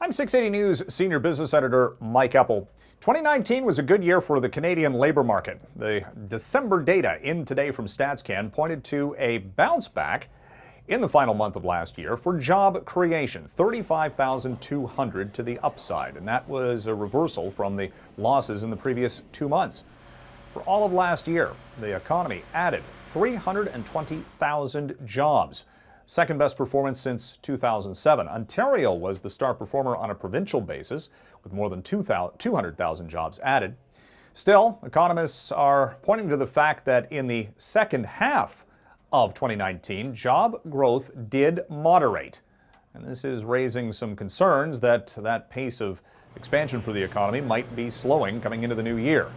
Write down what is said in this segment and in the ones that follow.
I'm 680 News Senior Business Editor Mike Eppel. 2019 was a good year for the Canadian labor market. The December data in today from StatsCan pointed to a bounce back in the final month of last year for job creation, 35,200 to the upside, and that was a reversal from the losses in the previous 2 months. For all of last year, the economy added 320,000 jobs. Second best performance since 2007. Ontario was the star performer on a provincial basis, with more than 200,000 jobs added. Still, economists are pointing to the fact that in the second half of 2019, job growth did moderate. And this is raising some concerns that that pace of expansion for the economy might be slowing coming into the new year.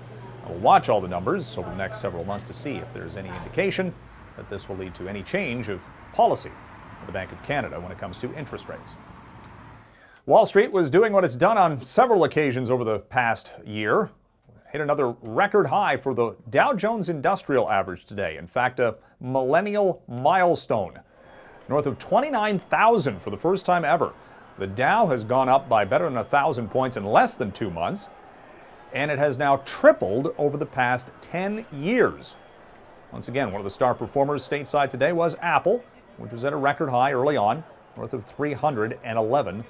We'll watch all the numbers over the next several months to see if there's any indication that this will lead to any change of policy of the Bank of Canada when it comes to interest rates. Wall Street was doing what it's done on several occasions over the past year. Hit another record high for the Dow Jones Industrial Average today. In fact, a millennial milestone. North of 29,000 for the first time ever. The Dow has gone up by better than 1,000 points in less than 2 months, and it has now tripled over the past 10 years. Once again, one of the star performers stateside today was Apple, which was at a record high early on, north of $311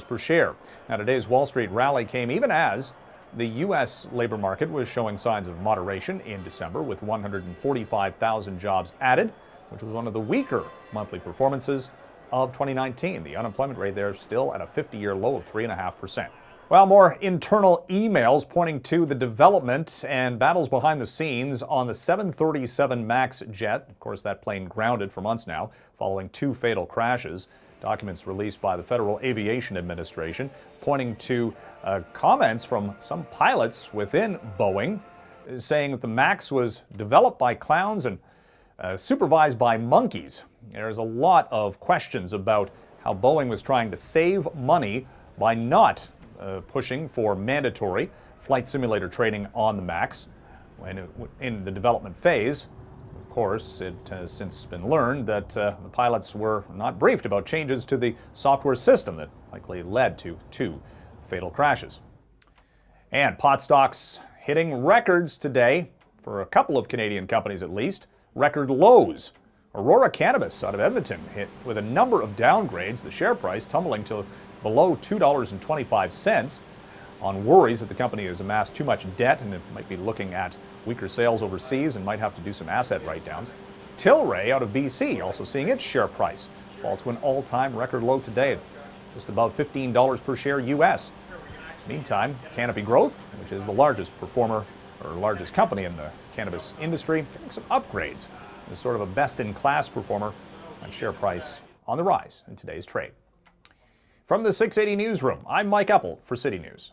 per share. Now, today's Wall Street rally came even as the U.S. labor market was showing signs of moderation in December, with 145,000 jobs added, which was one of the weaker monthly performances of 2019. The unemployment rate there is still at a 50-year low of 3.5%. Well, more internal emails pointing to the development and battles behind the scenes on the 737 MAX jet. Of course, that plane grounded for months now, following 2 fatal crashes. Documents released by the Federal Aviation Administration pointing to comments from some pilots within Boeing saying that the MAX was developed by clowns and supervised by monkeys. There's a lot of questions about how Boeing was trying to save money by not pushing for mandatory flight simulator training on the MAX in the development phase. Of course, it has since been learned that the pilots were not briefed about changes to the software system that likely led to 2 fatal crashes. And pot stocks hitting records today for a couple of Canadian companies at least, record lows. Aurora Cannabis out of Edmonton hit with a number of downgrades, the share price tumbling to below $2.25 on worries that the company has amassed too much debt and it might be looking at weaker sales overseas and might have to do some asset write-downs. Tilray out of BC also seeing its share price fall to an all-time record low today at just above $15 per share US. Meantime, Canopy Growth, which is the largest performer or largest company in the cannabis industry, getting some upgrades as sort of a best-in-class performer, and share price on the rise in today's trade. From the 680 Newsroom, I'm Mike Eppel for City News.